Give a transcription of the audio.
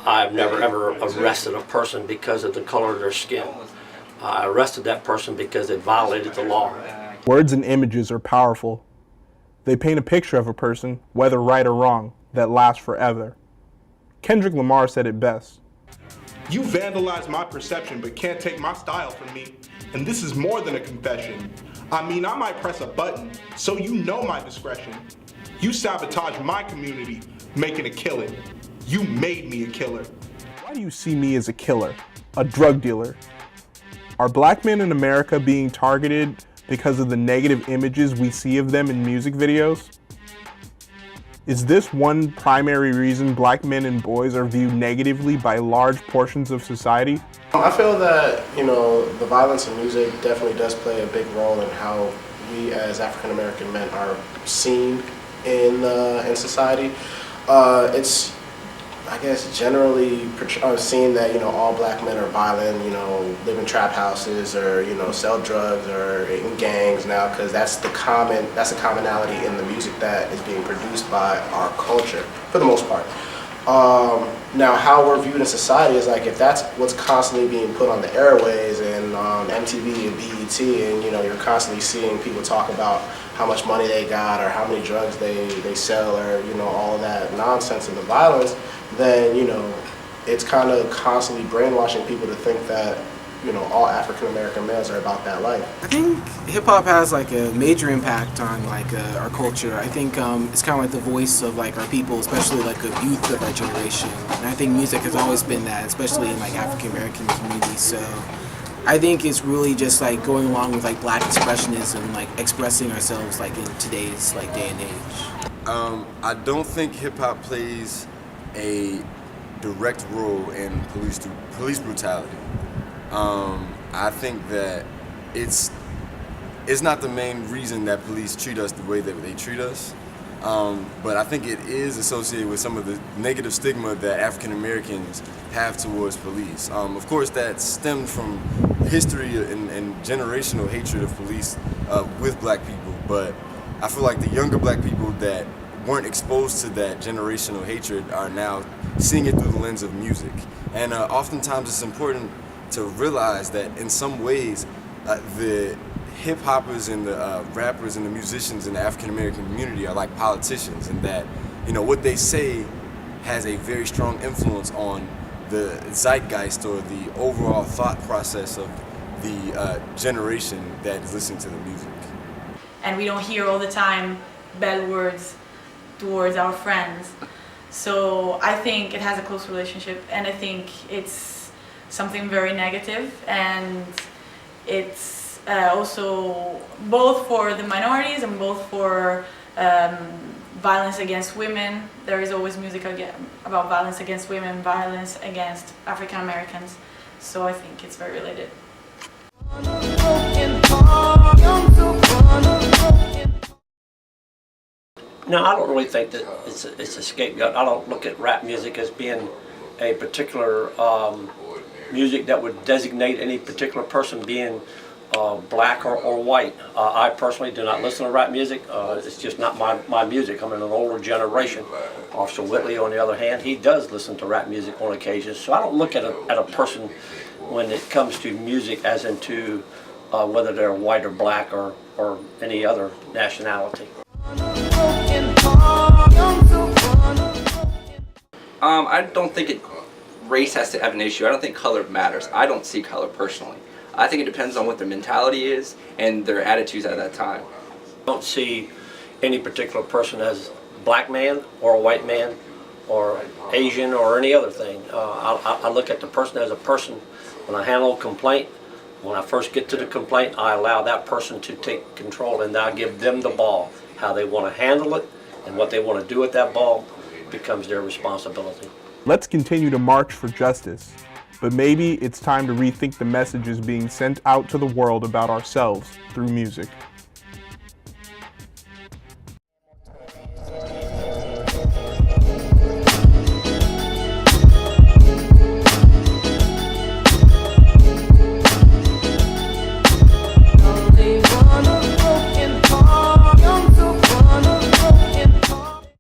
I've never ever arrested a person because of the color of their skin. I arrested that person because they violated the law. Words and images are powerful. They paint a picture of a person, whether right or wrong, that lasts forever. Kendrick Lamar said it best. You vandalized my perception but can't take my style from me. And this is more than a confession. I mean, I might press a button, so you know my discretion. You sabotage my community, making a killing. You made me a killer. Why do you see me as a killer, a drug dealer? Are black men in America being targeted because of the negative images we see of them in music videos? Is this one primary reason black men and boys are viewed negatively by large portions of society? I feel that, the violence in music definitely does play a big role in how we as African American men are seen in society. It's, I guess, generally seen that, all black men are violent, live in trap houses or, sell drugs or in gangs now, because that's a commonality in the music that is being produced by our culture, for the most part. Now, how we're viewed in society is like, if that's what's constantly being put on the airways and on MTV and BET, and you're constantly seeing people talk about how much money they got or how many drugs they sell or all of that nonsense and the violence, then it's kind of constantly brainwashing people to think that all African American males are about that life. I think hip hop has like a major impact on like our culture. I think it's kind of like the voice of like our people, especially like the youth of our generation. And I think music has always been that, especially in like African American communities. So I think it's really just like going along with like black expressionism, like expressing ourselves like in today's like day and age. I don't think hip hop plays a direct role in police brutality. I think that it's not the main reason that police treat us the way that they treat us, but I think it is associated with some of the negative stigma that African Americans have towards police. Of course, that stemmed from history and generational hatred of police with black people, but I feel like the younger black people that weren't exposed to that generational hatred are now seeing it through the lens of music. And oftentimes it's important to realize that in some ways the hip hoppers and the rappers and the musicians in the African American community are like politicians, and that what they say has a very strong influence on the zeitgeist or the overall thought process of the generation that is listening to the music. And we don't hear all the time bad words towards our friends. So I think it has a close relationship, and I think it's something very negative, and it's also both for the minorities and both for violence against women. There is always music about violence against women, violence against African Americans. So I think it's very related. No, I don't really think that it's a scapegoat. I don't look at rap music as being a particular music that would designate any particular person being black or white. I personally do not listen to rap music. It's just not my music. I'm in an older generation. Officer Whitley, on the other hand, he does listen to rap music on occasion. So I don't look at a person when it comes to music as into whether they're white or black or any other nationality. I don't think race has to have an issue. I don't think color matters. I don't see color personally. I think it depends on what their mentality is and their attitudes at that time. I don't see any particular person as a black man or a white man or Asian or any other thing. I look at the person as a person. When I handle a complaint, when I first get to the complaint, I allow that person to take control, and I give them the ball. How they want to handle it and what they want to do with that ball becomes their responsibility. Let's continue to march for justice, but maybe it's time to rethink the messages being sent out to the world about ourselves through music.